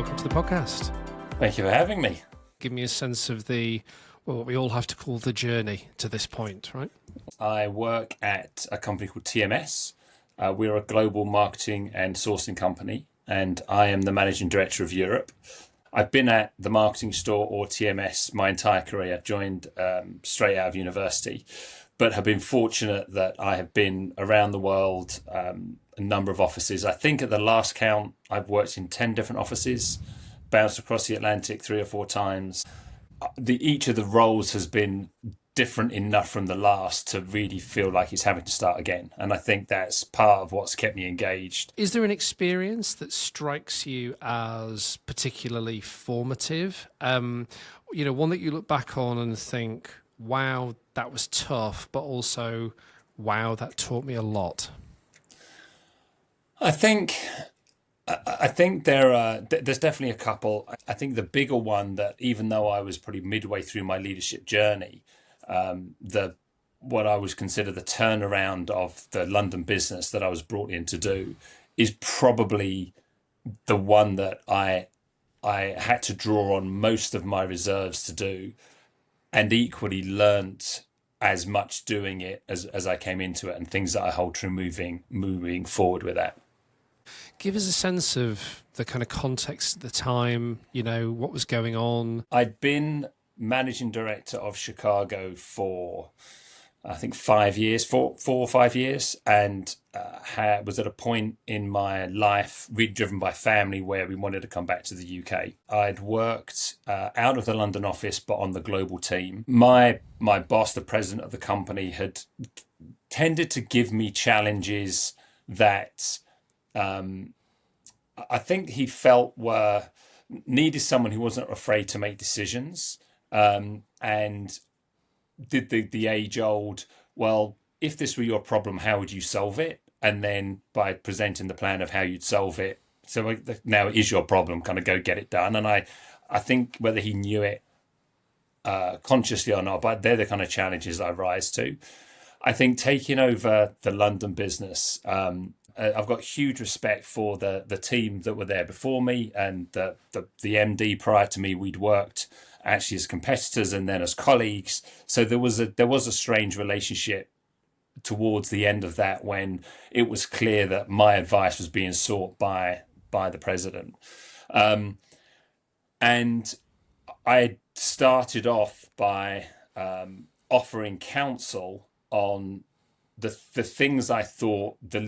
welcome to the podcast. Thank you for having me. Give me a sense of what we all have to call the journey to this point, right? I work at a company called TMS. We're a global marketing and sourcing company, and I am the managing director of Europe. I've been at the marketing store, or TMS, my entire career. Joined straight out of university, but have been fortunate that I have been around the world, a number of offices. I think at the last count, I've worked in 10 different offices, bounced across the Atlantic 3 or 4 times. Each of the roles has been different enough from the last to really feel like it's having to start again. And I think that's part of what's kept me engaged. Is there an experience that strikes you as particularly formative? One that you look back on and think, wow, that was tough, but also, wow, that taught me a lot. I think there's definitely a couple. I think the bigger one, that even though I was probably midway through my leadership journey, what I would consider the turnaround of the London business that I was brought in to do is probably the one that I had to draw on most of my reserves to do, and equally learnt as much doing it as I came into it, and things that I hold true moving forward with that. Give us a sense of the kind of context at the time, what was going on. I'd been managing director of Chicago for, I think, 4 or 5 years, and was at a point in my life really driven by family where we wanted to come back to the UK. I'd worked out of the London office, but on the global team. My boss, the president of the company, had tended to give me challenges that I think he felt needed someone who wasn't afraid to make decisions, and did the age old, well, if this were your problem, how would you solve it? And then by presenting the plan of how you'd solve it, so now it is your problem, kind of go get it done. And I think whether he knew it consciously or not, but they're the kind of challenges I rise to. I think taking over the London business, I've got huge respect for the team that were there before me, and the MD prior to me. We'd worked actually as competitors and then as colleagues. So there was a strange relationship towards the end of that, when it was clear that my advice was being sought by the president. And I started off by offering counsel on the things I thought the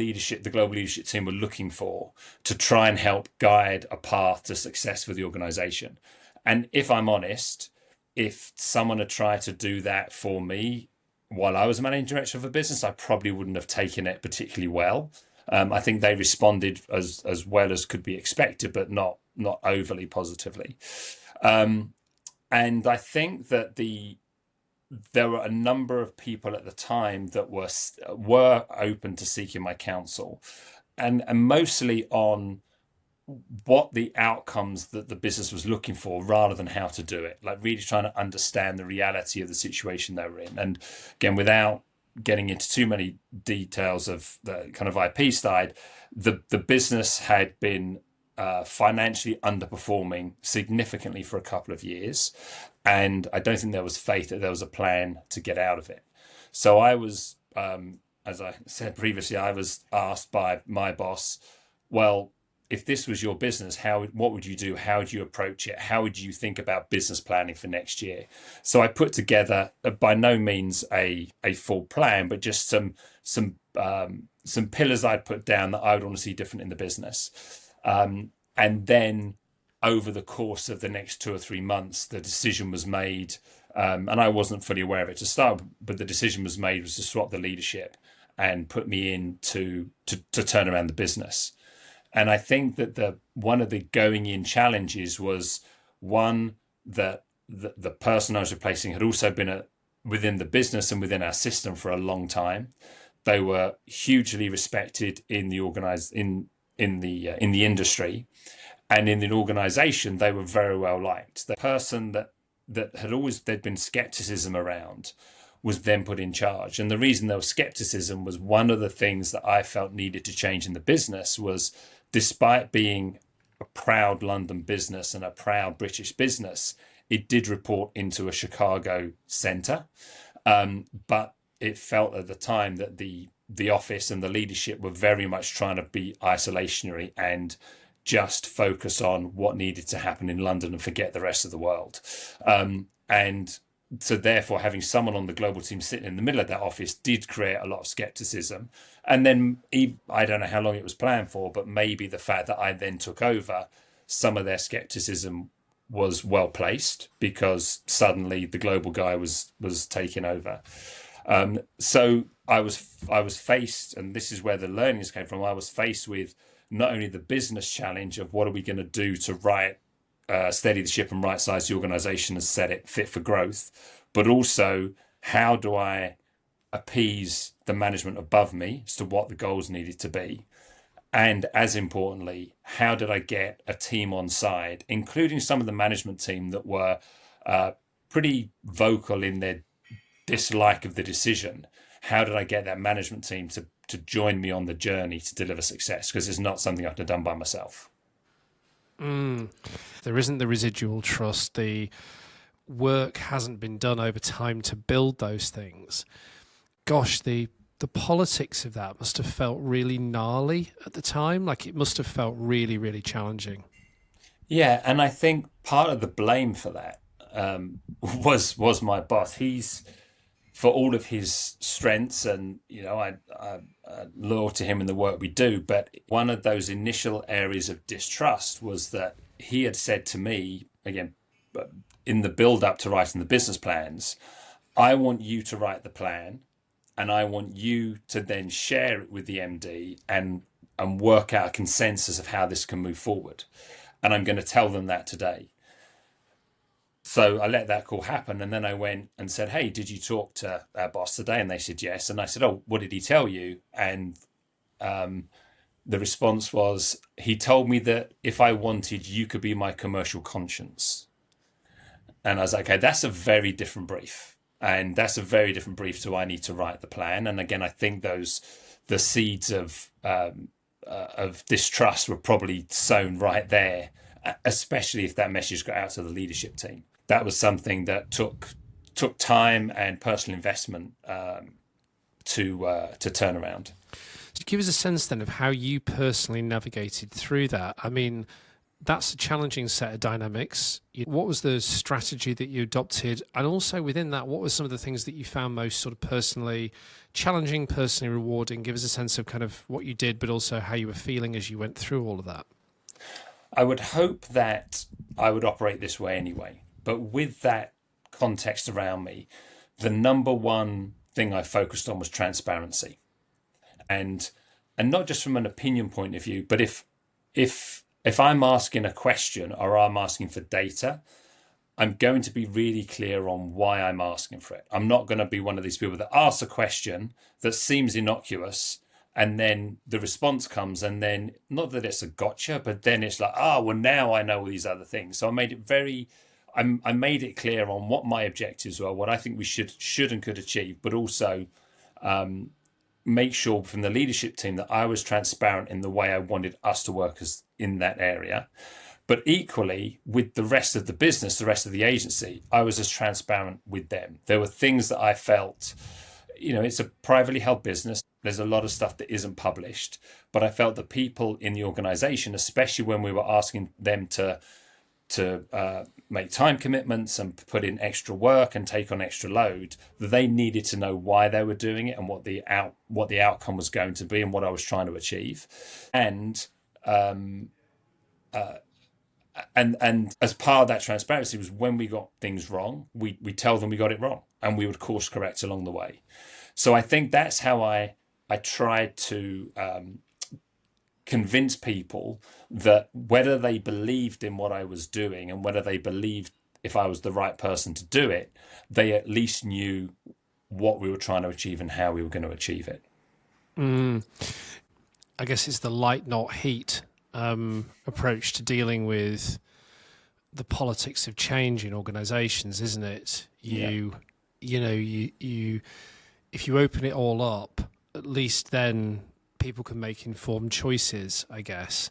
global leadership team were looking for to try and help guide a path to success for the organization. And if I'm honest, if someone had tried to do that for me while I was managing director of a business, I probably wouldn't have taken it particularly well. I think they responded as well as could be expected, but not overly positively. And I think that there were a number of people at the time that were open to seeking my counsel, and mostly on what the outcomes that the business was looking for rather than how to do it, like really trying to understand the reality of the situation they were in. And again, without getting into too many details of the kind of IP side, the business had been financially underperforming significantly for a couple of years. And I don't think there was faith that there was a plan to get out of it. So I was, as I said previously, I was asked by my boss, well, if this was your business, what would you do? How would you approach it? How would you think about business planning for next year? So I put together, by no means a full plan, but just some pillars I'd put down that I would want to see different in the business. And then over the course of the next 2 or 3 months, the decision was made, and I wasn't fully aware of it to start, but the decision was to swap the leadership and put me in to turn around the business. And I think that one of the going in challenges was, one, that the person I was replacing had also been within the business and within our system for a long time. They were hugely respected in the industry, and in the organization they were very well liked. The person that there'd been skepticism around was then put in charge. And the reason there was skepticism was one of the things that I felt needed to change in the business was, despite being a proud London business and a proud British business, it did report into a Chicago center. But it felt at the time that the office and the leadership were very much trying to be isolationary and just focus on what needed to happen in London and forget the rest of the world. And so therefore having someone on the global team sitting in the middle of that office did create a lot of skepticism. And then I don't know how long it was planned for, but maybe the fact that I then took over, some of their skepticism was well placed because suddenly the global guy was taking over. So I was faced, and this is where the learnings came from. I was faced with not only the business challenge of what are we going to do to steady the ship and right size the organization and set it fit for growth, but also how do I appease the management above me as to what the goals needed to be. And as importantly, how did I get a team on side, including some of the management team that were pretty vocal in their dislike of the decision? How did I get that management team to join me on the journey to deliver success? Because it's not something I could have done by myself. There isn't the residual trust. The work hasn't been done over time to build those things. Gosh, the politics of that must have felt really gnarly at the time. Like it must have felt really, really challenging. Yeah, and I think part of the blame for that was my boss. He's, for all of his strengths, and I'm loyal to him in the work we do. But one of those initial areas of distrust was that he had said to me, again, in the build up to writing the business plans, I want you to write the plan, and I want you to then share it with the MD and work out a consensus of how this can move forward. And I'm going to tell them that today. So I let that call happen. And then I went and said, hey, did you talk to our boss today? And they said, yes. And I said, oh, what did he tell you? And the response was, he told me that if I wanted, you could be my commercial conscience. And I was like, okay, that's a very different brief. And that's a very different brief to I need to write the plan. And again, I think the seeds of distrust were probably sown right there, especially if that message got out to the leadership team. That was something that took time and personal investment to turn around. So give us a sense then of how you personally navigated through that. I mean, that's a challenging set of dynamics. What was the strategy that you adopted? And also within that, what were some of the things that you found most sort of personally challenging, personally rewarding? Give us a sense of kind of what you did, but also how you were feeling as you went through all of that. I would hope that I would operate this way anyway. But with that context around me, the number one thing I focused on was transparency. And not just from an opinion point of view, but if I'm asking a question or I'm asking for data, I'm going to be really clear on why I'm asking for it. I'm not going to be one of these people that asks a question that seems innocuous and then the response comes and then not that it's a gotcha, but then it's like, well, now I know all these other things. So I made it clear on what my objectives were, what I think we should and could achieve, but also make sure from the leadership team that I was transparent in the way I wanted us to work as in that area. But equally with the rest of the business, the rest of the agency, I was as transparent with them. There were things that I felt, it's a privately held business. There's a lot of stuff that isn't published, but I felt that people in the organization, especially when we were asking them to make time commitments and put in extra work and take on extra load, they needed to know why they were doing it and what the outcome was going to be and what I was trying to achieve. And as part of that transparency was when we got things wrong, we tell them we got it wrong and we would course correct along the way. So I think that's how I tried to convince people that whether they believed in what I was doing and whether they believed if I was the right person to do it, they at least knew what we were trying to achieve and how we were going to achieve it. I guess it's the light, not heat approach to dealing with the politics of change in organizations, isn't it? You if you open it all up, at least then people can make informed choices, I guess.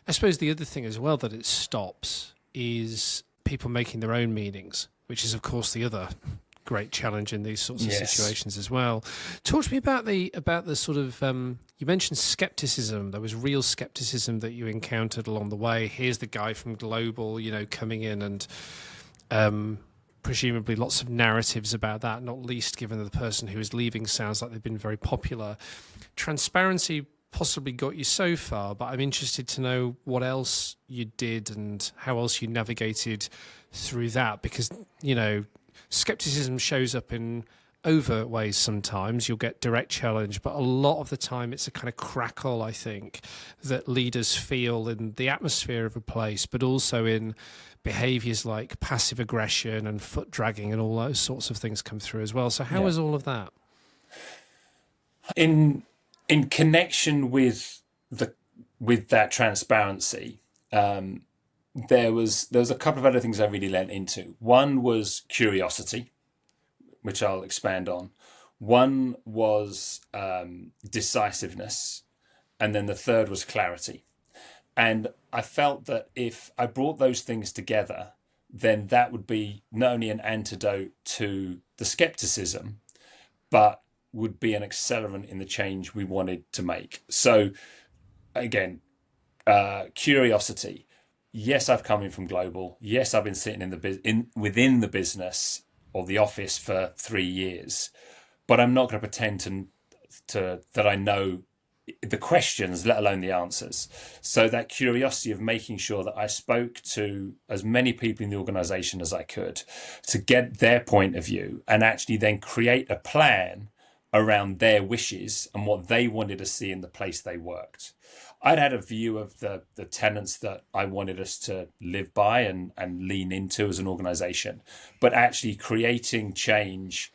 I suppose the other thing as well that it stops is people making their own meanings, which is of course the other great challenge in these sorts of Yes. situations as well. Talk to me about the sort of you mentioned skepticism. There was real skepticism that you encountered along the way. Here's the guy from Global, coming in and presumably lots of narratives about that, not least given that the person who is leaving sounds like they've been very popular. Transparency possibly got you so far, but I'm interested to know what else you did and how else you navigated through that, because, skepticism shows up in overt ways sometimes. You'll get direct challenge, but a lot of the time it's a kind of crackle, I think, that leaders feel in the atmosphere of a place, but also in behaviours like passive aggression and foot dragging and all those sorts of things come through as well. So how Yeah. is all of that? In connection with that transparency, there was a couple of other things I really lent into. One was curiosity, which I'll expand on. One was decisiveness, and then the third was clarity. And I felt that if I brought those things together, then that would be not only an antidote to the skepticism, but would be an accelerant in the change we wanted to make. So again, curiosity. Yes, I've come in from Global. Yes, I've been sitting within the business or the office for 3 years, but I'm not going to pretend to that I know the questions, let alone the answers. So that curiosity of making sure that I spoke to as many people in the organization as I could to get their point of view and actually then create a plan around their wishes and what they wanted to see in the place they worked. I'd had a view of the tenets that I wanted us to live by and lean into as an organization, but actually creating change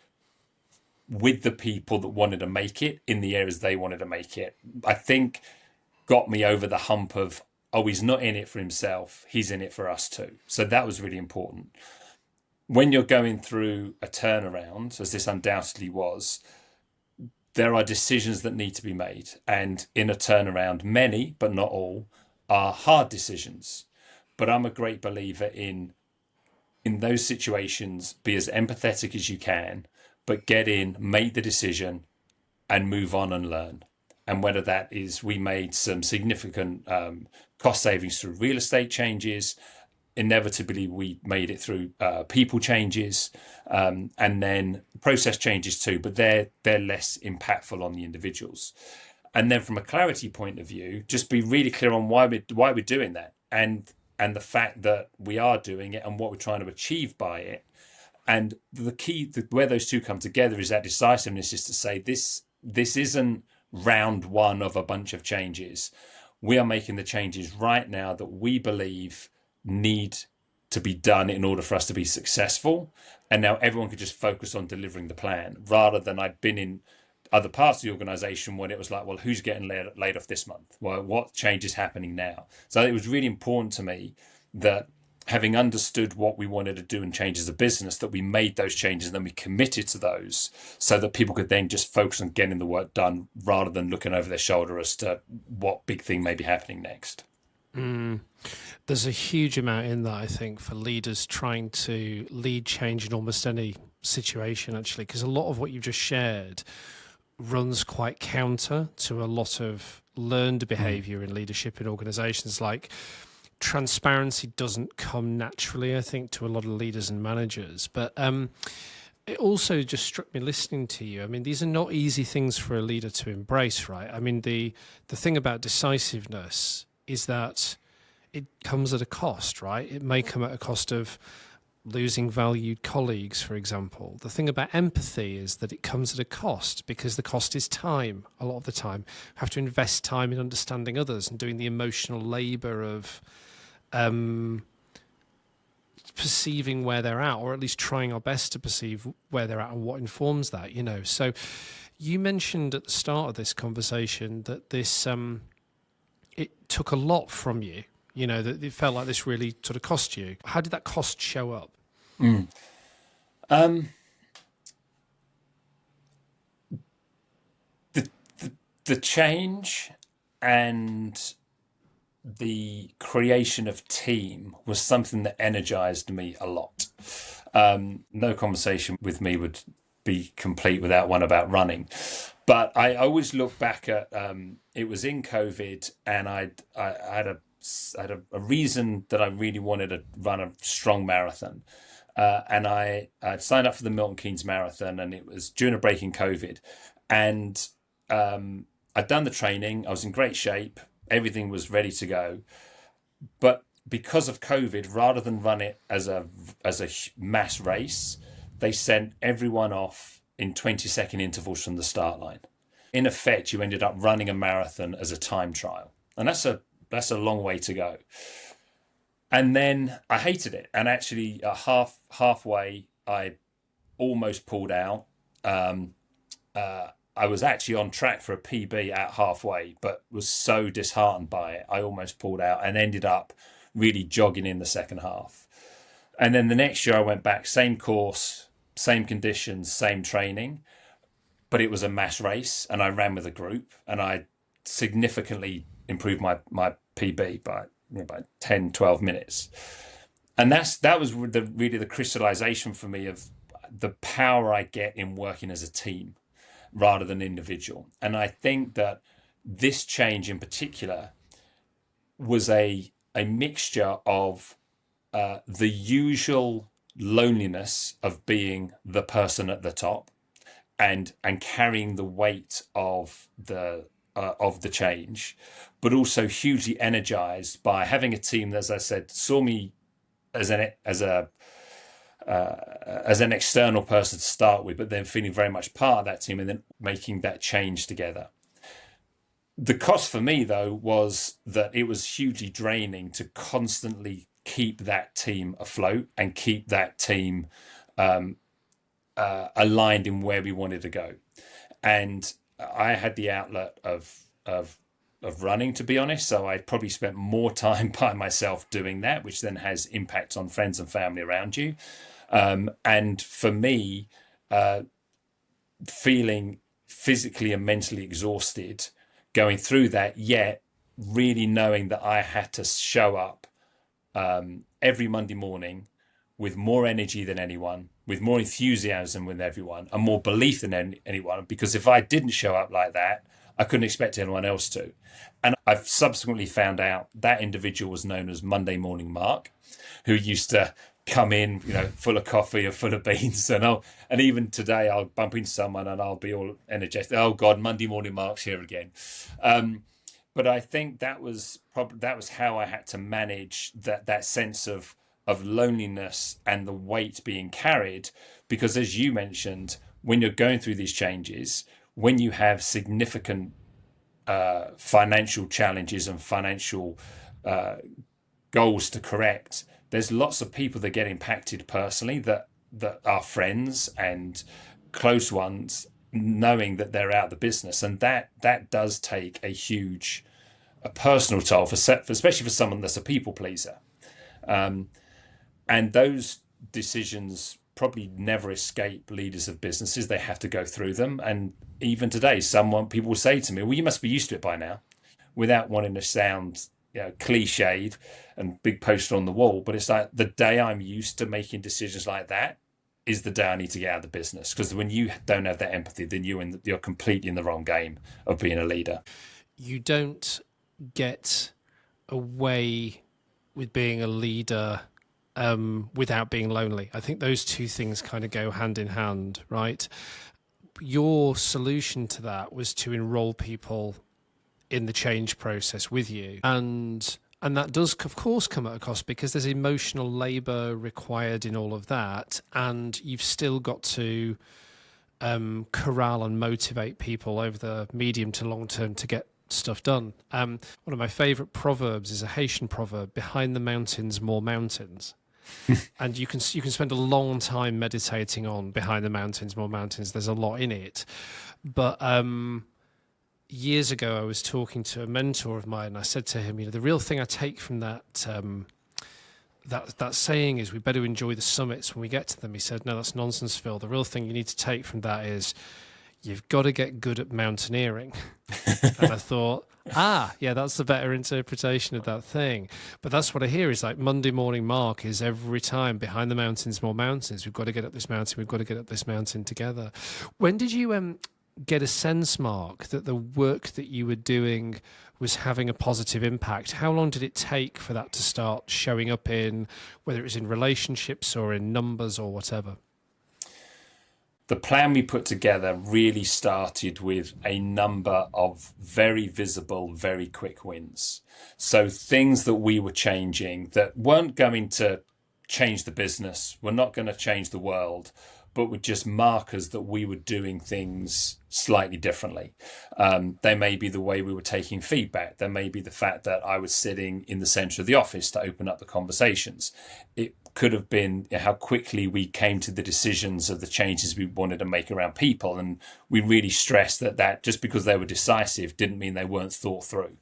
with the people that wanted to make it in the areas they wanted to make it, I think got me over the hump of, oh, he's not in it for himself, he's in it for us too. So that was really important. When you're going through a turnaround, as this undoubtedly was, there are decisions that need to be made. And in a turnaround, many, but not all, are hard decisions. But I'm a great believer in those situations, be as empathetic as you can, but get in, make the decision, and move on and learn. And whether that is, we made some significant cost savings through real estate changes. Inevitably, we made it through people changes, and then process changes too, but they're less impactful on the individuals. And then from a clarity point of view, just be really clear on why we're doing that, and the fact that we are doing it and what we're trying to achieve by it. And the key, where those two come together, is that decisiveness is to say this isn't round one of a bunch of changes. We are making the changes right now that we believe need to be done in order for us to be successful. And now everyone could just focus on delivering the plan, rather than I'd been in other parts of the organization when it was like, well, who's getting laid off this month? Well, what change is happening now? So it was really important to me that, having understood what we wanted to do and change as a business, that we made those changes and then we committed to those so that people could then just focus on getting the work done rather than looking over their shoulder as to what big thing may be happening next. There's a huge amount in that, I think, for leaders trying to lead change in almost any situation, actually, because a lot of what you've just shared runs quite counter to a lot of learned behavior in leadership in organizations. Like, transparency doesn't come naturally, I think, to a lot of leaders and managers. But it also just struck me listening to you. I mean, these are not easy things for a leader to embrace, right? I mean, the thing about decisiveness is that it comes at a cost, right? It may come at a cost of losing valued colleagues, for example. The thing about empathy is that it comes at a cost, because the cost is time. A lot of the time, you have to invest time in understanding others and doing the emotional labor of perceiving where they're at, or at least trying our best to perceive where they're at and what informs that, So you mentioned at the start of this conversation that this it took a lot from you, that it felt like this really sort of cost you. How did that cost show up? The change and the creation of team was something that energized me a lot. No conversation with me would be complete without one about running. But I always look back at it was in COVID, and I had a reason that I really wanted to run a strong marathon. And I'd signed up for the Milton Keynes Marathon, and it was during a break in COVID. And I'd done the training, I was in great shape, everything was ready to go. But because of COVID, rather than run it as a mass race, they sent everyone off in 20-second intervals from the start line. In effect, you ended up running a marathon as a time trial, and that's a long way to go. And then I hated it, and actually, halfway, I almost pulled out. I was actually on track for a PB at halfway, but was so disheartened by it, I almost pulled out and ended up really jogging in the second half. And then the next year I went back, same course, same conditions, same training, but it was a mass race, and I ran with a group, and I significantly improved my PB by 10, 12 minutes. And that was really the crystallization for me of the power I get in working as a team rather than individual. And I think that this change in particular was a mixture of the usual loneliness of being the person at the top and carrying the weight of the change, but also hugely energized by having a team that, as I said, saw me as an external person to start with, but then feeling very much part of that team and then making that change together. The cost for me, though, was that it was hugely draining to constantly keep that team afloat and keep that team aligned in where we wanted to go. And I had the outlet of running, to be honest. So I probably spent more time by myself doing that, which then has impacts on friends and family around you. And for me, feeling physically and mentally exhausted going through that, yet really knowing that I had to show up every Monday morning with more energy than anyone, with more enthusiasm than everyone, and more belief than anyone. Because if I didn't show up like that, I couldn't expect anyone else to. And I've subsequently found out that individual was known as Monday Morning Mark, who used to come in, full of coffee or full of beans. And even today I'll bump into someone and I'll be all energetic. Oh God, Monday Morning Mark's here again. But I think that was how I had to manage that sense of loneliness and the weight being carried. Because as you mentioned, when you're going through these changes, when you have significant financial challenges and financial goals to correct, there's lots of people that get impacted personally that are friends and close ones, knowing that they're out of the business. And that does take a personal toll, especially for someone that's a people pleaser. And those decisions probably never escape leaders of businesses. They have to go through them. And even today, people will say to me, well, you must be used to it by now, without wanting to sound cliched and big poster on the wall. But it's like the day I'm used to making decisions like that is the day I need to get out of the business. Because when you don't have that empathy, then you're completely in the wrong game of being a leader. You don't get away with being a leader without being lonely. I think those two things kind of go hand in hand, right? Your solution to that was to enroll people in the change process with you. And that does, of course, come at a cost, because there's emotional labor required in all of that. And you've still got to corral and motivate people over the medium to long term to get stuff done. One of my favorite proverbs is a Haitian proverb: behind the mountains, more mountains. And you can spend a long time meditating on behind the mountains, more mountains. There's a lot in it. But years ago, I was talking to a mentor of mine, and I said to him, the real thing I take from that saying is we better enjoy the summits when we get to them. He said, no, that's nonsense, Phil. The real thing you need to take from that is you've got to get good at mountaineering. And I thought, yeah, that's the better interpretation of that thing. But that's what I hear is like Monday morning mark is every time behind the mountains, more mountains. We've got to get up this mountain. We've got to get up this mountain together. When did you get a sense, Mark, that the work that you were doing was having a positive impact? How long did it take for that to start showing up in, whether it was in relationships or in numbers or whatever? The plan we put together really started with a number of very visible, very quick wins. So things that we were changing that weren't going to change the business, were not going to change the world, but were just markers that we were doing things slightly differently. They may be the way we were taking feedback. There may be the fact that I was sitting in the center of the office to open up the conversations. It could have been how quickly we came to the decisions of the changes we wanted to make around people. And we really stressed that just because they were decisive didn't mean they weren't thought through.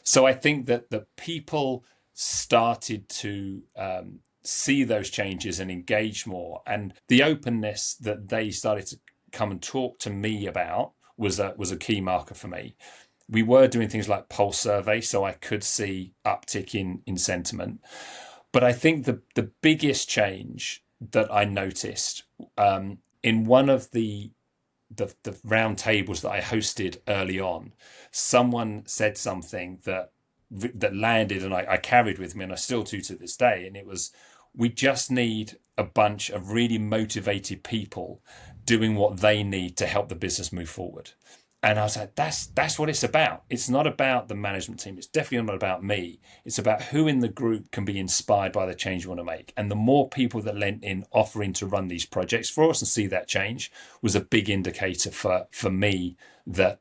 So I think that the people started to see those changes and engage more. And the openness that they started to come and talk to me about was a key marker for me. We were doing things like pulse survey, so I could see uptick in sentiment. But I think the biggest change that I noticed in one of the round tables that I hosted early on, someone said something that landed and I carried with me, and I still do to this day. And it was, we just need a bunch of really motivated people doing what they need to help the business move forward. And I was like, that's what it's about. It's not about the management team. It's definitely not about me. It's about who in the group can be inspired by the change you want to make. And the more people that lent in offering to run these projects for us and see that change was a big indicator for me that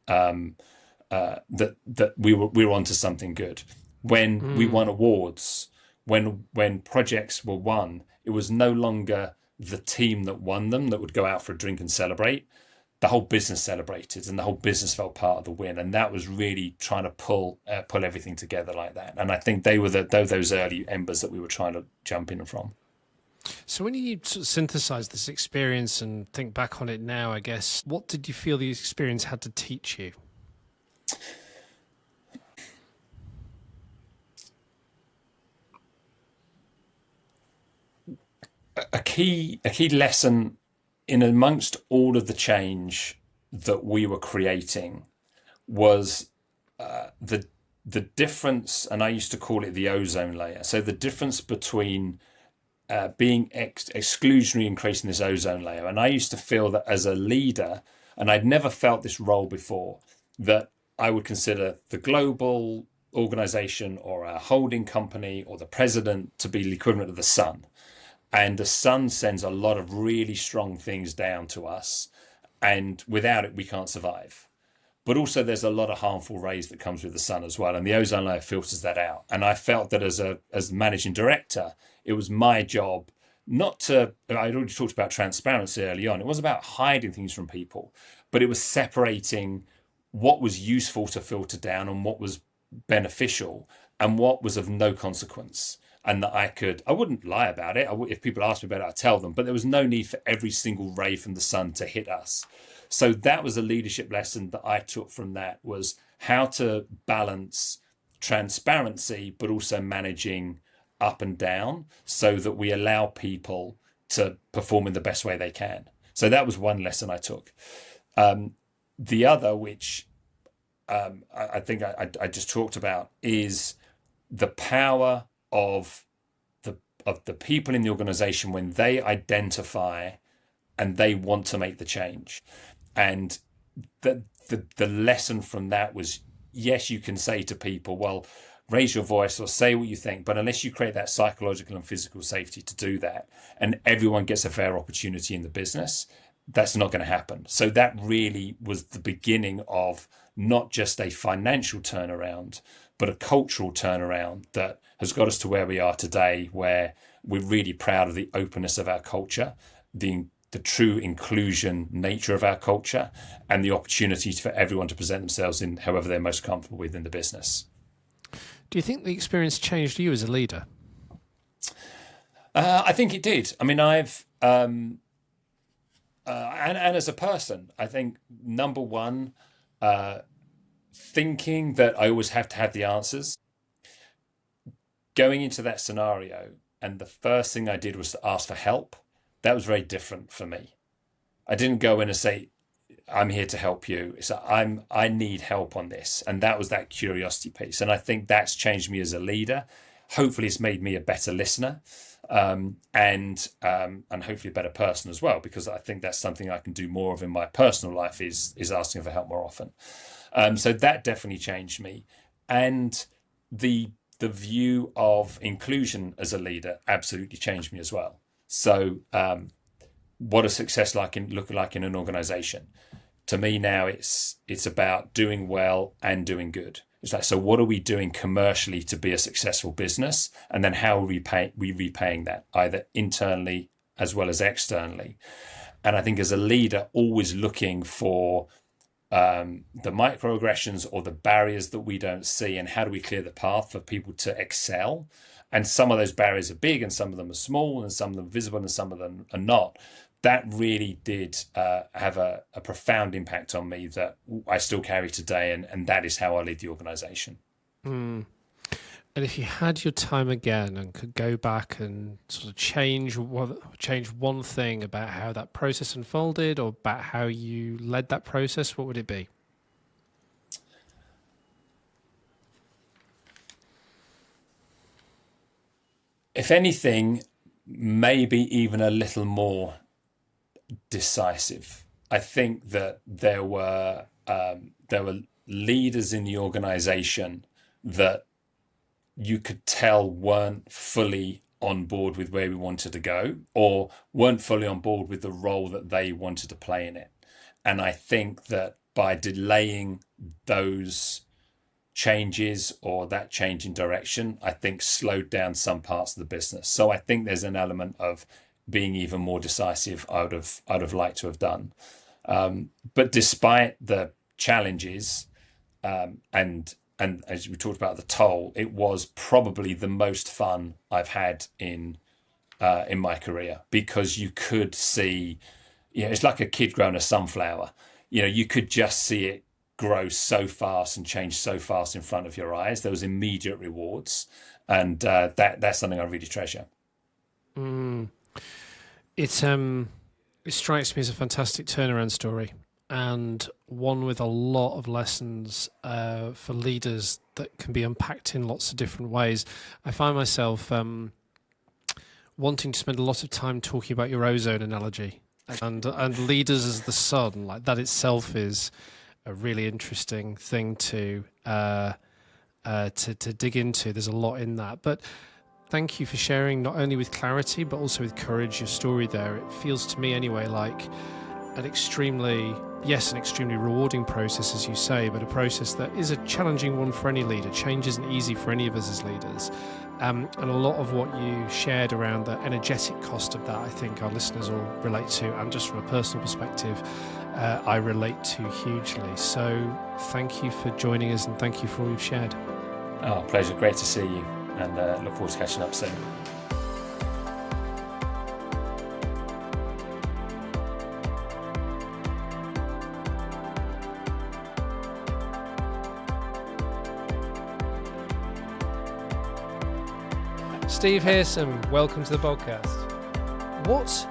that we were onto something good. When we won awards, when projects were won, it was no longer the team that won them that would go out for a drink and celebrate. The whole business celebrated, and the whole business felt part of the win. And that was really trying to pull everything together like that. And I think they were those early embers that we were trying to jump in from. So when you sort of synthesize this experience and think back on it now, I guess, what did you feel the experience had to teach you? A key lesson in amongst all of the change that we were creating was the difference, and I used to call it the ozone layer. So the difference between being exclusionary and creating this ozone layer. And I used to feel that as a leader, and I'd never felt this role before, that I would consider the global organization or a holding company or the president to be the equivalent of the sun. And the sun sends a lot of really strong things down to us. And without it, we can't survive. But also there's a lot of harmful rays that comes with the sun as well. And the ozone layer filters that out. And I felt that as managing director, it was my job not to, I'd already talked about transparency early on. It wasn't about hiding things from people, but it was separating what was useful to filter down and what was beneficial and what was of no consequence. And that I wouldn't lie about it. If people asked me about it, I'd tell them. But there was no need for every single ray from the sun to hit us. So that was a leadership lesson that I took from that, was how to balance transparency, but also managing up and down so that we allow people to perform in the best way they can. So that was one lesson I took. The other, which I think I just talked about, is the power of the people in the organization when they identify and they want to make the change. And the lesson from that was, yes, you can say to people, well, raise your voice or say what you think, but unless you create that psychological and physical safety to do that, and everyone gets a fair opportunity in the business, that's not going to happen. So that really was the beginning of not just a financial turnaround, but a cultural turnaround that has got us to where we are today, where we're really proud of the openness of our culture, the true inclusion nature of our culture, and the opportunities for everyone to present themselves in however they're most comfortable with in the business. Do you think the experience changed you as a leader? I think it did. I mean, and as a person, I think number one, thinking that I always have to have the answers, going into that scenario, and the first thing I did was to ask for help. That was very different for me. I didn't go in and say, I'm here to help you. So I need help on this. And that was that curiosity piece. And I think that's changed me as a leader. Hopefully it's made me a better listener, and hopefully a better person as well, because I think that's something I can do more of in my personal life is asking for help more often. So that definitely changed me. And the view of inclusion as a leader absolutely changed me as well. So what a success look like in an organization. To me now, it's about doing well and doing good. It's like, so what are we doing commercially to be a successful business, and then how are we repaying that, either internally as well as externally? And I think as a leader, always looking for the microaggressions or the barriers that we don't see, and how do we clear the path for people to excel? And some of those barriers are big, and some of them are small, and some of them are visible, and some of them are not. That really did have a profound impact on me that I still carry today, and that is how I lead the organization. Mm. And if you had your time again and could go back and sort of change one thing about how that process unfolded, or about how you led that process, what would it be? If anything, maybe even a little more decisive. I think that there were leaders in the organization that you could tell weren't fully on board with where we wanted to go, or weren't fully on board with the role that they wanted to play in it. And I think that by delaying those changes, or that change in direction, I think slowed down some parts of the business. So I think there's an element of being even more decisive I'd have liked to have done. But despite the challenges, and as we talked about the toll, it was probably the most fun I've had in my career, because you could see, it's like a kid growing a sunflower. You could just see it grow so fast and change so fast in front of your eyes. There was immediate rewards, and that's something I really treasure. Mm. It strikes me as a fantastic turnaround story, and one with a lot of lessons for leaders that can be unpacked in lots of different ways. I find myself wanting to spend a lot of time talking about your ozone analogy, and leaders as the sun. Like, that itself is a really interesting thing to dig into. There's a lot in that, but thank you for sharing, not only with clarity but also with courage, your story there. It feels to me anyway like an extremely rewarding process, as you say, but a process that is a challenging one for any leader. Change isn't easy for any of us as leaders. And a lot of what you shared around the energetic cost of that, I think our listeners will relate to, and just from a personal perspective, I relate to hugely. So thank you for joining us, and thank you for all you've shared. Oh, pleasure. Great to see you, and look forward to catching up soon. Steve Hearsum, welcome to the podcast. What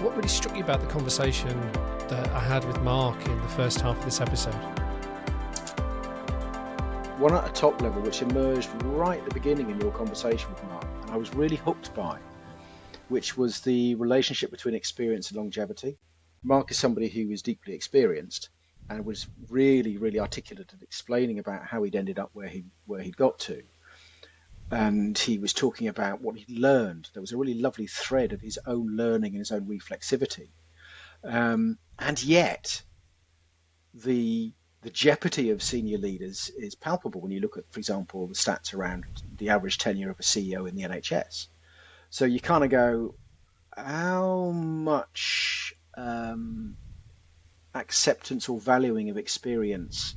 really struck you about the conversation that I had with Mark in the first half of this episode? One at a top level, which emerged right at the beginning in your conversation with Mark, and I was really hooked by, which was the relationship between experience and longevity. Mark is somebody who was deeply experienced and was really, really articulate at explaining about how he'd ended up where he'd got to. And he was talking about what he'd learned. There was a really lovely thread of his own learning and his own reflexivity. And yet, the jeopardy of senior leaders is palpable when you look at, for example, the stats around the average tenure of a CEO in the NHS. So you kind of go, how much acceptance or valuing of experience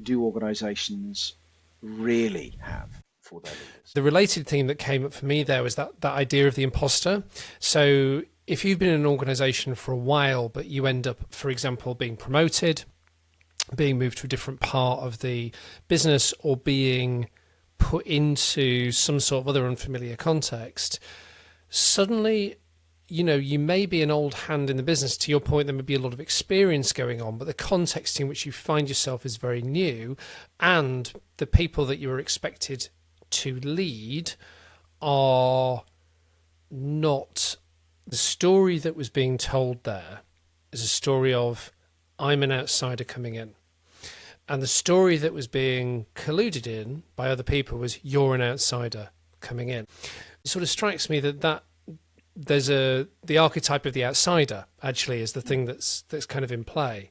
do organisations really have for their leaders? The related theme that came up for me there was that idea of the imposter. So if you've been in an organization for a while, but you end up, for example, being promoted, being moved to a different part of the business, or being put into some sort of other unfamiliar context, suddenly, you may be an old hand in the business. To your point, there may be a lot of experience going on, but the context in which you find yourself is very new, and the people that you are expected to lead are not. The story that was being told there is a story of, I'm an outsider coming in. And the story that was being colluded in by other people was, you're an outsider coming in. It sort of strikes me that there's the archetype of the outsider actually is the thing that's kind of in play.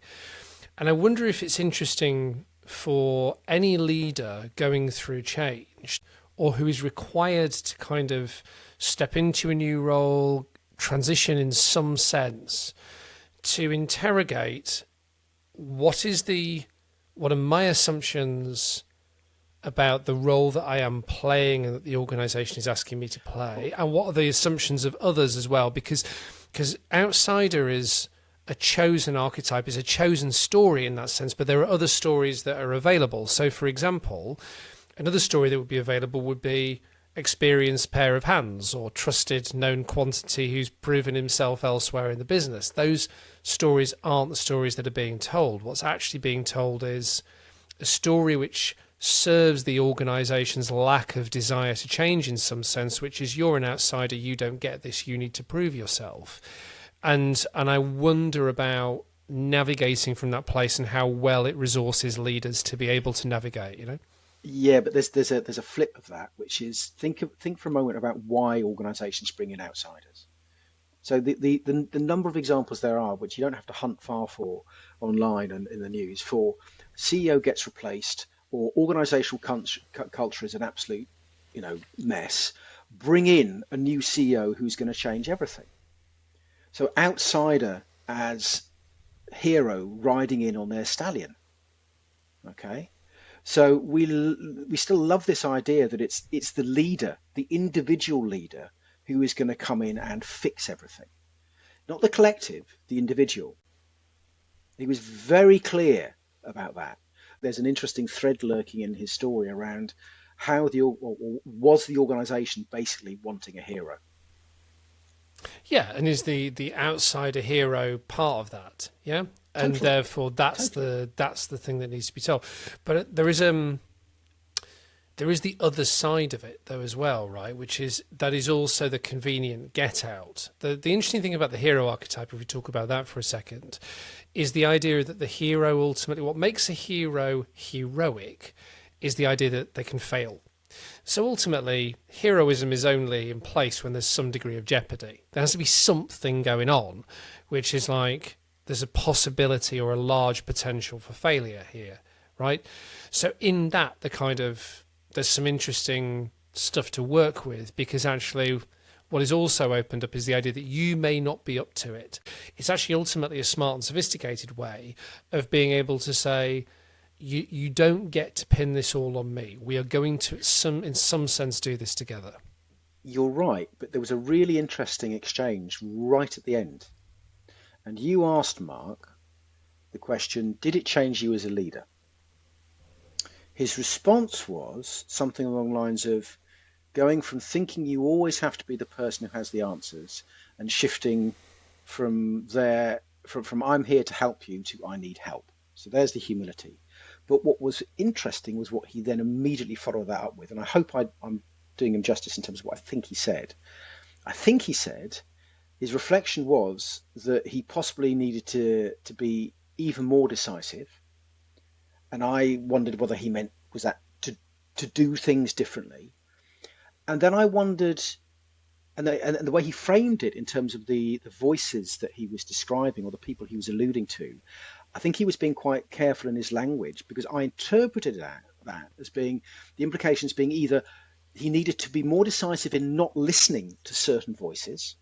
And I wonder if it's interesting for any leader going through change, or who is required to kind of step into a new role, transition in some sense, to interrogate what are my assumptions about the role that I am playing and that the organisation is asking me to play, and what are the assumptions of others as well, because outsider is a chosen archetype, is a chosen story in that sense, but there are other stories that are available. So, for example, another story that would be available would be experienced pair of hands, or trusted known quantity who's proven himself elsewhere in the business. Those stories aren't the stories that are being told. What's actually being told is a story which serves the organisation's lack of desire to change in some sense, which is, you're an outsider, you don't get this, you need to prove yourself. And I wonder about navigating from that place and how well it resources leaders to be able to navigate, Yeah, but there's a flip of that, which is think for a moment about why organisations bring in outsiders. So the number of examples there are, which you don't have to hunt far for online and in the news, for CEO gets replaced, or organisational culture is an absolute mess. Bring in a new CEO who's going to change everything. So outsider as hero riding in on their stallion. Okay. So we still love this idea that it's the leader, the individual leader, who is going to come in and fix everything, not the collective, the individual. He was very clear about that. There's an interesting thread lurking in his story around how was the organisation basically wanting a hero. Yeah, and is the outsider hero part of that? Yeah. And Totally. therefore that's the thing that needs to be told. But there is the other side of it though as well, right? Which is that is also the convenient get out. The interesting thing about the hero archetype, if we talk about that for a second, is the idea that the hero ultimately, what makes a hero heroic is the idea that they can fail. So ultimately, heroism is only in place when there's some degree of jeopardy. There has to be something going on, which is like, there's a possibility or a large potential for failure here, right? So in that, there's some interesting stuff to work with, because actually what is also opened up is the idea that you may not be up to it. It's actually ultimately a smart and sophisticated way of being able to say, you don't get to pin this all on me. We are going to, in some sense, do this together. You're right, but there was a really interesting exchange right at the end. And you asked Mark the question, did it change you as a leader? His response was something along the lines of going from thinking you always have to be the person who has the answers, and shifting from there, from I'm here to help you to I need help. So there's the humility. But what was interesting was what he then immediately followed that up with, and I hope I'm doing him justice in terms of what I think he said. I think he said his reflection was that he possibly needed to be even more decisive. And I wondered whether he meant, was that to do things differently? And then I wondered, and the way he framed it in terms of the voices that he was describing, or the people he was alluding to, I think he was being quite careful in his language, because I interpreted that as being, the implications being either he needed to be more decisive in not listening to certain voices,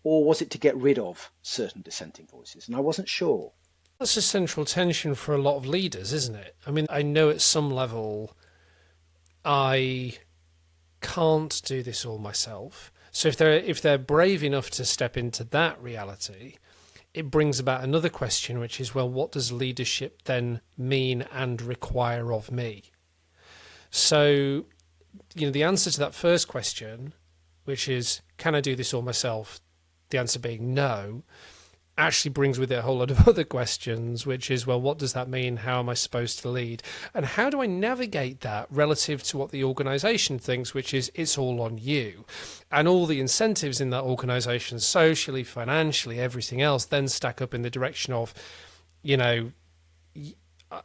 or was it to get rid of certain dissenting voices? And I wasn't sure. That's a central tension for a lot of leaders, isn't it? I mean, I know at some level I can't do this all myself. So if they're brave enough to step into that reality, it brings about another question, which is, well, what does leadership then mean and require of me? So, the answer to that first question, which is, can I do this all myself? The answer being no, actually brings with it a whole lot of other questions, which is, well, what does that mean? How am I supposed to lead? And how do I navigate that relative to what the organisation thinks, which is it's all on you? And all the incentives in that organisation, socially, financially, everything else, then stack up in the direction of,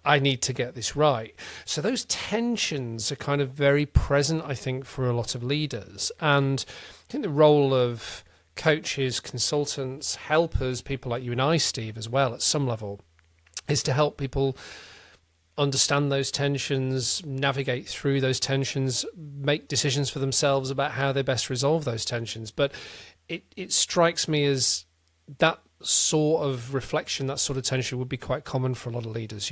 I need to get this right. So those tensions are kind of very present, I think, for a lot of leaders. And I think the role of coaches, consultants, helpers, people like you and I, Steve, as well, at some level, is to help people understand those tensions, navigate through those tensions, make decisions for themselves about how they best resolve those tensions. But it strikes me as that sort of reflection, that sort of tension would be quite common for a lot of leaders,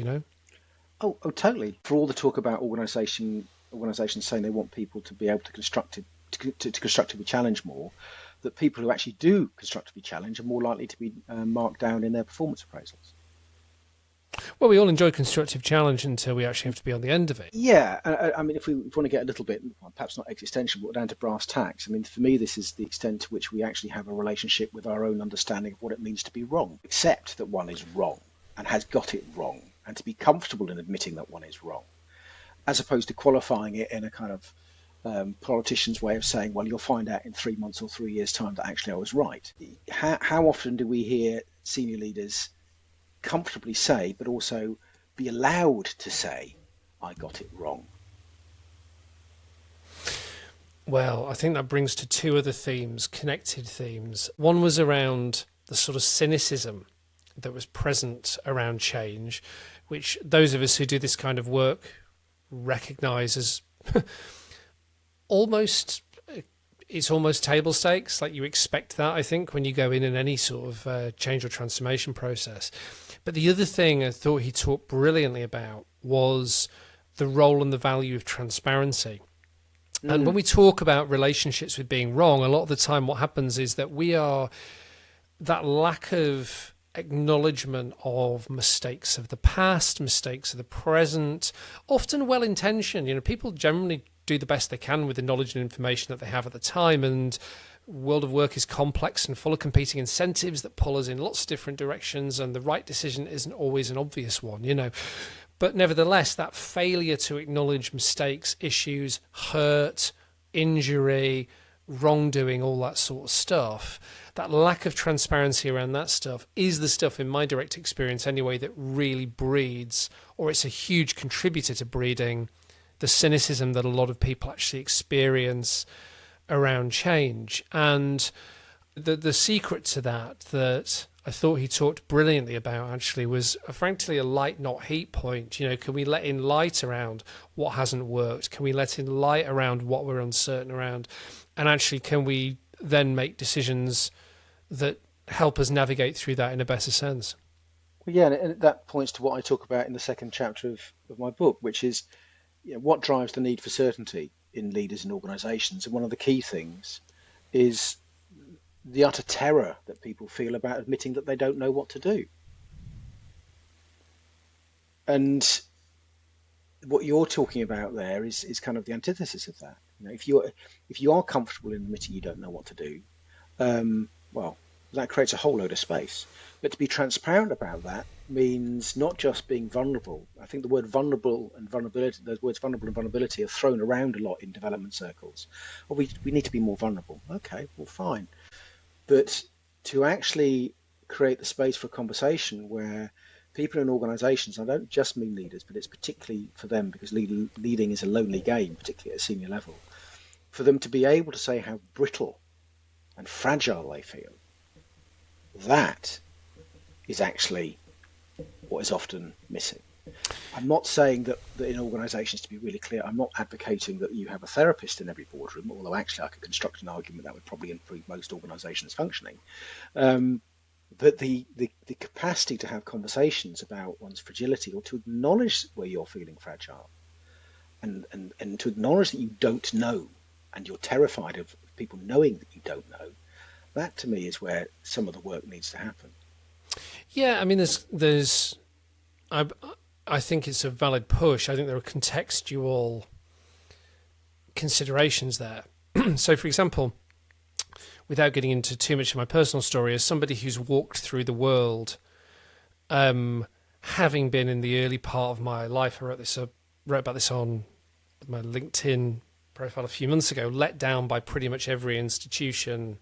Oh, totally. For all the talk about organisations saying they want people to be able to constructively challenge more, that people who actually do constructively challenge are more likely to be marked down in their performance appraisals. Well, we all enjoy constructive challenge until we actually have to be on the end of it. Yeah, I mean, if we want to get a little bit, perhaps not existential, but down to brass tacks, I mean, for me, this is the extent to which we actually have a relationship with our own understanding of what it means to be wrong. Accept that one is wrong and has got it wrong, and to be comfortable in admitting that one is wrong, as opposed to qualifying it in a kind of politician's way of saying, well, you'll find out in 3 months or 3 years' time that actually I was right. How often do we hear senior leaders comfortably say, but also be allowed to say, I got it wrong? Well, I think that brings to two other themes, connected themes. One was around the sort of cynicism that was present around change, which those of us who do this kind of work recognise as it's almost table stakes. Like, you expect that, I think, when you go in any sort of change or transformation process. But the other thing I thought he talked brilliantly about was the role and the value of transparency. And when we talk about relationships with being wrong, a lot of the time what happens is that that lack of acknowledgement of mistakes of the past, mistakes of the present, often well-intentioned. People generally do the best they can with the knowledge and information that they have at the time, and world of work is complex and full of competing incentives that pull us in lots of different directions, and the right decision isn't always an obvious one, But nevertheless, that failure to acknowledge mistakes, issues, hurt, injury, wrongdoing, all that sort of stuff, that lack of transparency around that stuff is the stuff, in my direct experience anyway, that really breeds, or it's a huge contributor to breeding, the cynicism that a lot of people actually experience around change. And the secret to that I thought he talked brilliantly about actually was frankly a light, not heat point. Can we let in light around what hasn't worked? Can we let in light around what we're uncertain around? And actually, can we then make decisions that help us navigate through that in a better sense? Well, yeah, and that points to what I talk about in the second chapter of my book, which is what drives the need for certainty in leaders and organisations. And one of the key things is the utter terror that people feel about admitting that they don't know what to do. And what you're talking about there is kind of the antithesis of that. If you are comfortable in admitting you don't know what to do, well, that creates a whole load of space. But to be transparent about that means not just being vulnerable. I think the word vulnerable and vulnerability, those words vulnerable and vulnerability, are thrown around a lot in development circles. Oh, we need to be more vulnerable. Okay, well, fine. But to actually create the space for a conversation where people in organisations, I don't just mean leaders, but it's particularly for them because leading is a lonely game, particularly at a senior level, for them to be able to say how brittle and fragile they feel, that is actually what is often missing. I'm not saying that in organisations, to be really clear, I'm not advocating that you have a therapist in every boardroom, although actually I could construct an argument that would probably improve most organisations' functioning. But the capacity to have conversations about one's fragility, or to acknowledge where you're feeling fragile, and to acknowledge that you don't know and you're terrified of people knowing that you don't know, that to me is where some of the work needs to happen. Yeah, I mean, I think it's a valid push. I think there are contextual considerations there. So, for example, without getting into too much of my personal story, as somebody who's walked through the world, having been in the early part of my life, I wrote about this on my LinkedIn profile a few months ago, let down by pretty much every institution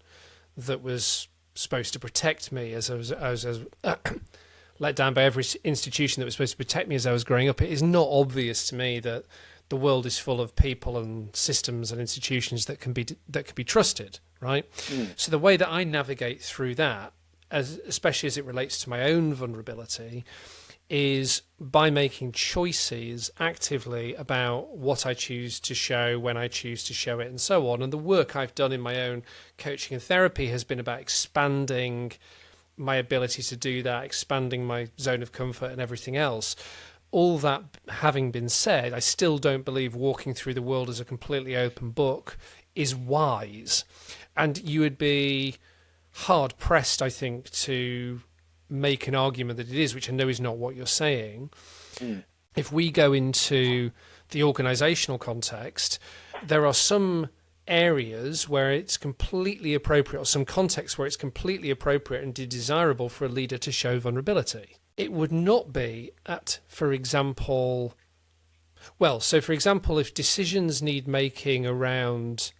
that was supposed to protect me as I was let down by every institution that was supposed to protect me as I was growing up. It is not obvious to me that the world is full of people and systems and institutions that can be trusted, right? So the way that I navigate through that, especially as it relates to my own vulnerability, is by making choices actively about what I choose to show, when I choose to show it, and so on. And the work I've done in my own coaching and therapy has been about expanding my ability to do that, expanding my zone of comfort and everything else. All that having been said, I still don't believe walking through the world as a completely open book is wise. And you would be hard pressed, I think, to make an argument that it is, which I know is not what you're saying. If we go into the organizational context, there are some areas where it's completely appropriate, or some contexts where it's completely appropriate and desirable for a leader to show vulnerability. It would not be at, for example, if decisions need making around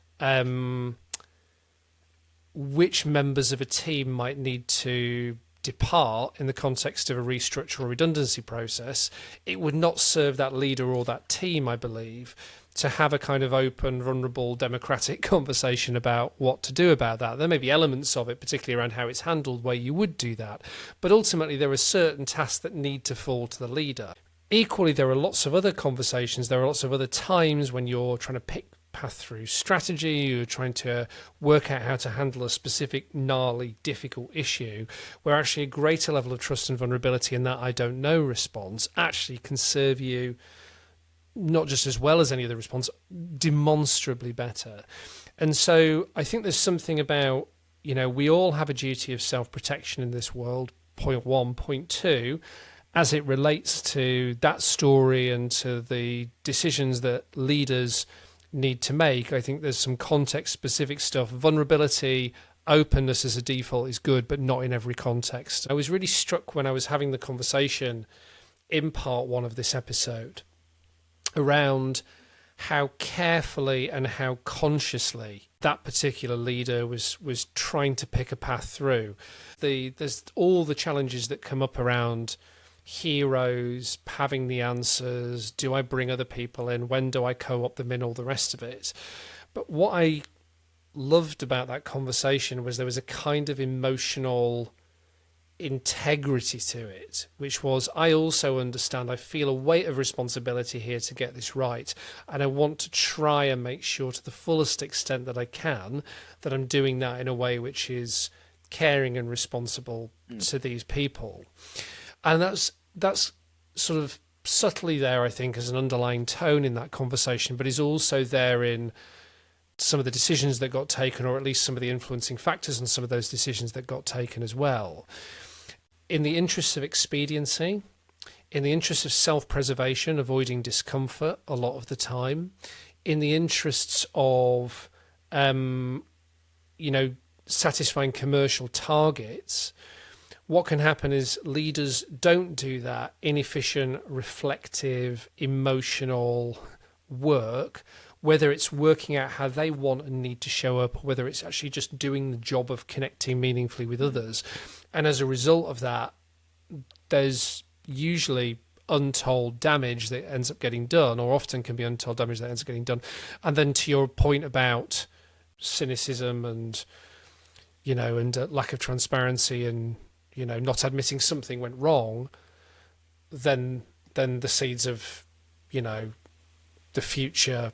which members of a team might need to depart in the context of a restructure or redundancy process, it would not serve that leader or that team, I believe, to have a kind of open, vulnerable, democratic conversation about what to do about that. There may be elements of it, particularly around how it's handled, where you would do that. But ultimately, there are certain tasks that need to fall to the leader. Equally, there are lots of other conversations. There are lots of other times when you're trying to pick path through strategy, you're trying to work out how to handle a specific gnarly, difficult issue, where actually a greater level of trust and vulnerability in that I don't know response actually can serve you not just as well as any other response, demonstrably better. And so I think there's something about, we all have a duty of self-protection in this world, point one. Point two, as it relates to that story and to the decisions that leaders need to make, I think there's some context-specific stuff. Vulnerability, openness as a default is good, but not in every context. I was really struck when I was having the conversation in part one of this episode around how carefully and how consciously that particular leader was trying to pick a path through. There's all the challenges that come up around heroes, having the answers, do I bring other people in, when do I co-opt them in, all the rest of it. But what I loved about that conversation was there was a kind of emotional integrity to it, which was, I also understand, I feel a weight of responsibility here to get this right, and I want to try and make sure to the fullest extent that I can that I'm doing that in a way which is caring and responsible to these people. And that's sort of subtly there, I think, as an underlying tone in that conversation, but is also there in some of the decisions that got taken, or at least some of the influencing factors on some of those decisions that got taken as well. In the interests of expediency, in the interests of self-preservation, avoiding discomfort a lot of the time, in the interests of, satisfying commercial targets, what can happen is leaders don't do that inefficient, reflective, emotional work, whether it's working out how they want and need to show up, or whether it's actually just doing the job of connecting meaningfully with others. And as a result of that, there's usually untold damage that ends up getting done, or often can be untold damage that ends up getting done. And then to your point about cynicism and, lack of transparency and, not admitting something went wrong, then the seeds of, the future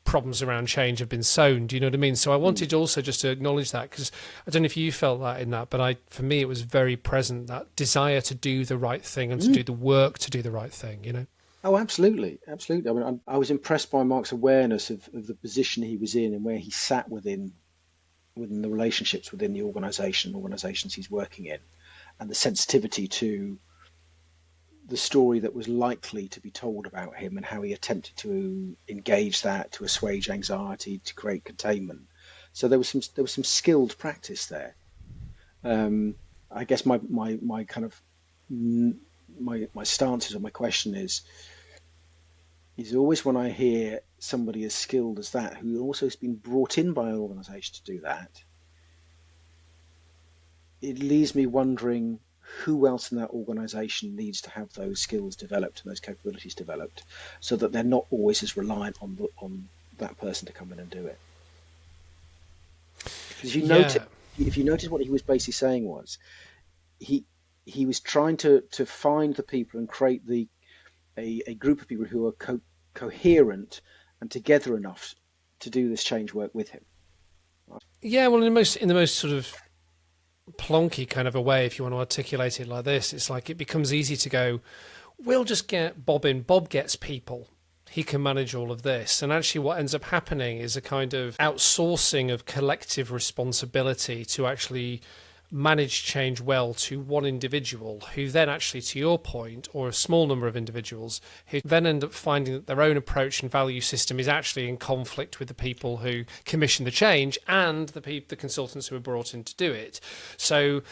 problems around change have been sown. Do you know what I mean? So I wanted also just to acknowledge that, because I don't know if you felt that in that, but for me, it was very present, that desire to do the right thing and to do the work to do the right thing, Oh, absolutely. Absolutely. I mean, I was impressed by Mark's awareness of the position he was in and where he sat within within the relationships within the organizations he's working in, and the sensitivity to the story that was likely to be told about him and how he attempted to engage that, to assuage anxiety, to create containment. So there was some skilled practice there. I guess my kind of my stance is, or my question is always, when I hear somebody as skilled as that, who also has been brought in by an organisation to do that, it leaves me wondering who else in that organisation needs to have those skills developed and those capabilities developed, so that they're not always as reliant on that person to come in and do it. Because if you notice what he was basically saying was, he was trying to find the people and create a group of people who are coherent and together enough to do this change work with him. Yeah, well, in the most sort of plonky kind of a way, if you want to articulate it like this, it's like it becomes easy to go, we'll just get Bob in. Bob gets people. He can manage all of this. And actually what ends up happening is a kind of outsourcing of collective responsibility to actually manage change well to one individual, who then actually, to your point, or a small number of individuals, who then end up finding that their own approach and value system is actually in conflict with the people who commission the change and the consultants who are brought in to do it. So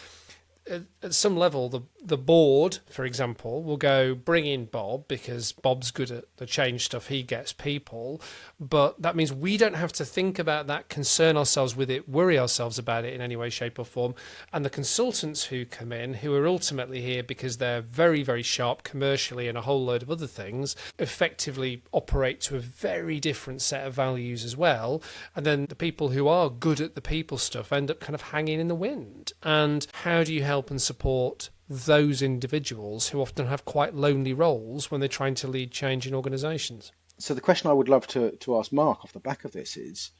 at some level, the board, for example, will go, bring in Bob, because Bob's good at the change stuff, he gets people, but that means we don't have to think about that, concern ourselves with it, worry ourselves about it in any way, shape or form. And the consultants who come in, who are ultimately here because they're very, very sharp commercially and a whole load of other things, effectively operate to a very different set of values as well. And then the people who are good at the people stuff end up kind of hanging in the wind. And how do you help and support those individuals who often have quite lonely roles when they're trying to lead change in organisations? So the question I would love to ask Mark off the back of this is,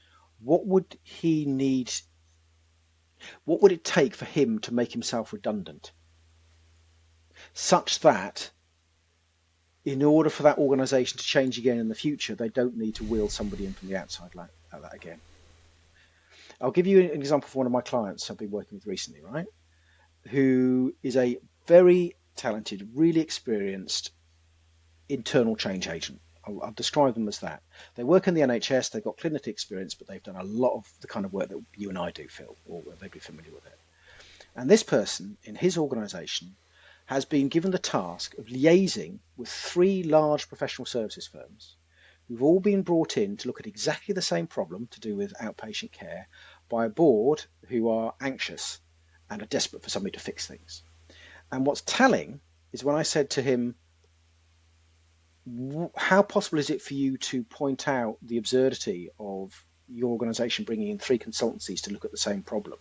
what would he need, what would it take for him to make himself redundant, such that in order for that organisation to change again in the future, they don't need to wheel somebody in from the outside like that again? I'll give you an example for one of my clients I've been working with recently, right? Who is a very talented, really experienced internal change agent. I'll describe them as that. They work in the NHS, they've got clinical experience, but they've done a lot of the kind of work that you and I do, Phil, or they'd be familiar with it. And this person in his organisation has been given the task of liaising with 3 large professional services firms who've all been brought in to look at exactly the same problem to do with outpatient care by a board who are anxious and are desperate for somebody to fix things. And what's telling is when I said to him, how possible is it for you to point out the absurdity of your organisation bringing in 3 consultancies to look at the same problem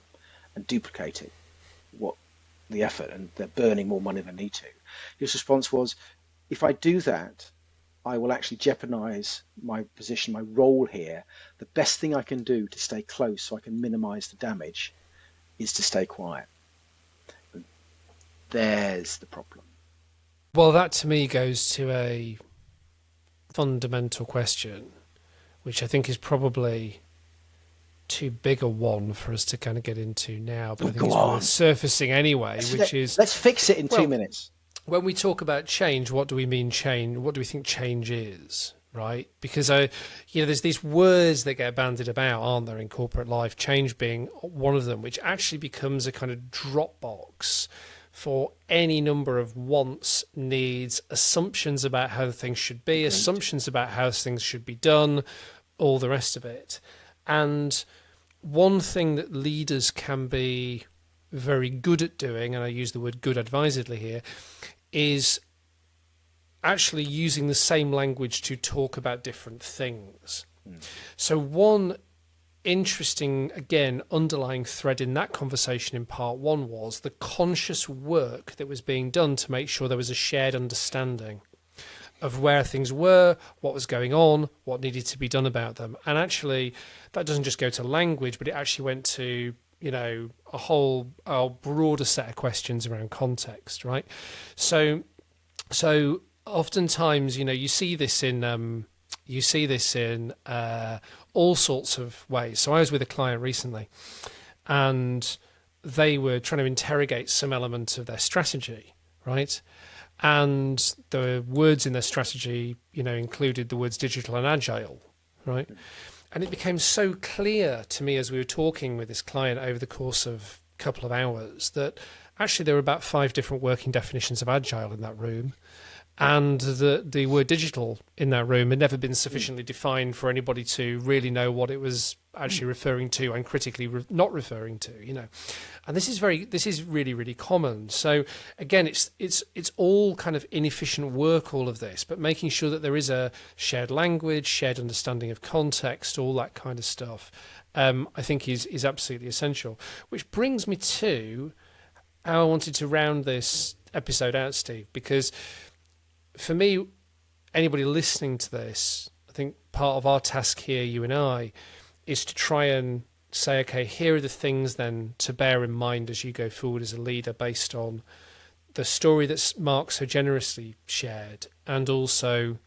and duplicating what the effort, and they're burning more money than they need to? His response was, if I do that, I will actually jeopardise my position, my role here. The best thing I can do to stay close so I can minimise the damage is to stay quiet. And there's the problem. Well, that to me goes to a fundamental question, which I think is probably too big a one for us to kind of get into now, but I think it's worth surfacing anyway, let's fix it in 2 minutes. When we talk about change, what do we mean change? What do we think change is? Right? Because there's these words that get bandied about, aren't there, in corporate life, change being one of them, which actually becomes a kind of drop box for any number of wants, needs, assumptions about how things should be, assumptions about how things should be done, all the rest of it. And one thing that leaders can be very good at doing, and I use the word good advisedly here, is actually using the same language to talk about different things. So one interesting, again, underlying thread in that conversation in part 1 was the conscious work that was being done to make sure there was a shared understanding of where things were, what was going on, what needed to be done about them. And actually, that doesn't just go to language, but it actually went to, a whole broader set of questions around context, right? So oftentimes, you see this in all sorts of ways. So I was with a client recently, and they were trying to interrogate some element of their strategy, right? And the words in their strategy, included the words digital and agile, right? And it became so clear to me as we were talking with this client over the course of a couple of hours that actually there were about 5 different working definitions of agile in that room. And the word digital in that room had never been sufficiently defined for anybody to really know what it was actually referring to and critically not referring to, And this is really, really common. So again, it's all kind of inefficient work, all of this, but making sure that there is a shared language, shared understanding of context, all that kind of stuff, I think is absolutely essential. Which brings me to how I wanted to round this episode out, Steve, because for me, anybody listening to this, I think part of our task here, you and I, is to try and say, okay, here are the things then to bear in mind as you go forward as a leader based on the story that Mark so generously shared, and also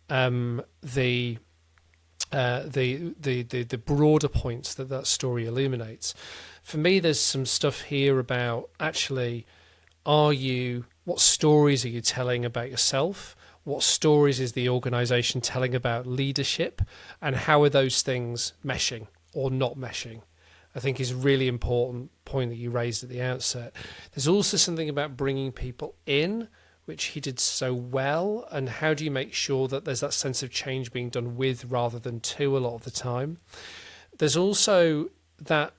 the broader points that story illuminates. For me, there's some stuff here about actually, what stories are you telling about yourself? What stories is the organisation telling about leadership? And how are those things meshing or not meshing? I think is a really important point that you raised at the outset. There's also something about bringing people in, which he did so well. And how do you make sure that there's that sense of change being done with rather than to a lot of the time? There's also that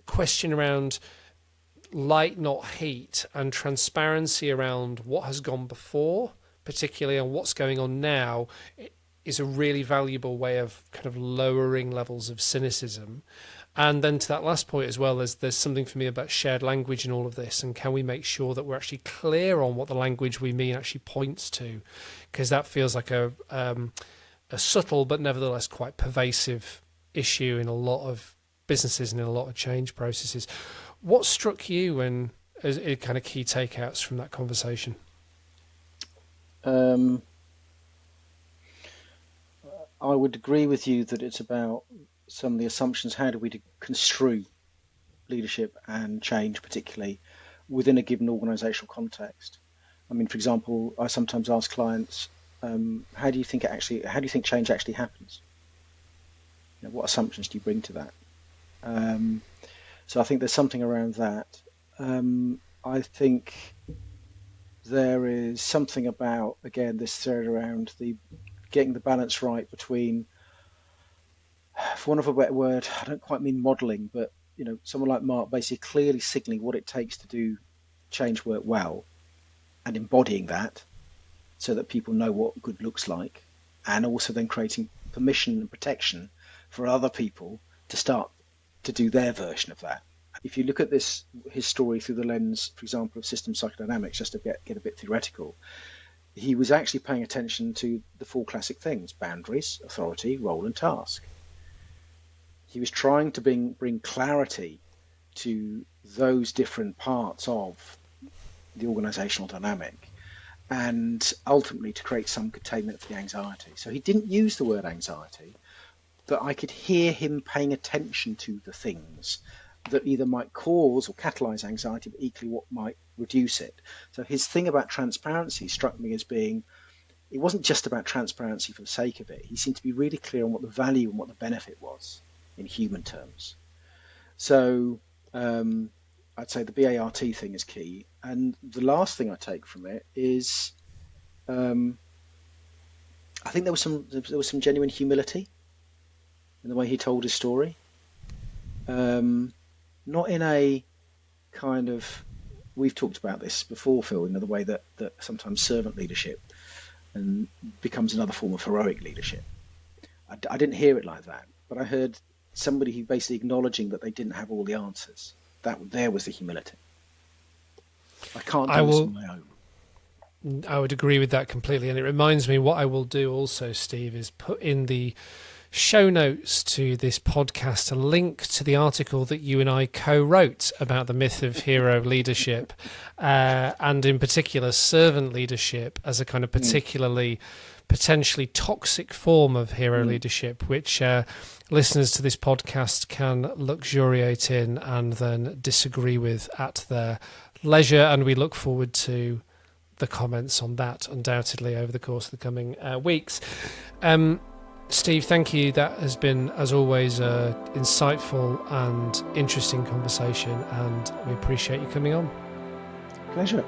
question around light, not heat, and transparency around what has gone before, particularly on what's going on now, is a really valuable way of kind of lowering levels of cynicism. And then to that last point as well, there's something for me about shared language in all of this, and can we make sure that we're actually clear on what the language we mean actually points to, because that feels like a subtle but nevertheless quite pervasive issue in a lot of businesses and in a lot of change processes. What struck you as kind of key takeouts from that conversation? I would agree with you that it's about some of the assumptions. How do we construe leadership and change, particularly within a given organizational context? I mean, for example, I sometimes ask clients, how do you think change actually happens? What assumptions do you bring to that? So I think there's something around that. I think there is something about, again, this thread around getting the balance right between, for want of a better word, I don't quite mean modelling, but someone like Mark basically clearly signalling what it takes to do change work well, and embodying that so that people know what good looks like, and also then creating permission and protection for other people to start to do their version of that. If you look at his story through the lens, for example, of system psychodynamics, just to get a bit theoretical, he was actually paying attention to the 4 classic things: boundaries, authority, role, and task. He was trying to bring clarity to those different parts of the organizational dynamic, and ultimately to create some containment for the anxiety. So he didn't use the word anxiety, but I could hear him paying attention to the things that either might cause or catalyze anxiety, but equally what might reduce it. So his thing about transparency struck me as being, it wasn't just about transparency for the sake of it. He seemed to be really clear on what the value and what the benefit was in human terms. So I'd say the BART thing is key. And the last thing I take from it is, I think there was some genuine humility in the way he told his story. Not in a kind of, we've talked about this before, Phil, in the way that sometimes servant leadership and becomes another form of heroic leadership. I didn't hear it like that, but I heard somebody who basically acknowledging that they didn't have all the answers. There was the humility. I can't do this on my own. I would agree with that completely. And it reminds me, what I will do also, Steve, is put in the show notes to this podcast a link to the article that you and I co-wrote about the myth of hero leadership, and in particular servant leadership as a kind of particularly potentially toxic form of hero leadership, which listeners to this podcast can luxuriate in and then disagree with at their leisure. And we look forward to the comments on that undoubtedly over the course of the coming weeks. Steve, thank you. That has been, as always, an insightful and interesting conversation, and we appreciate you coming on. Pleasure.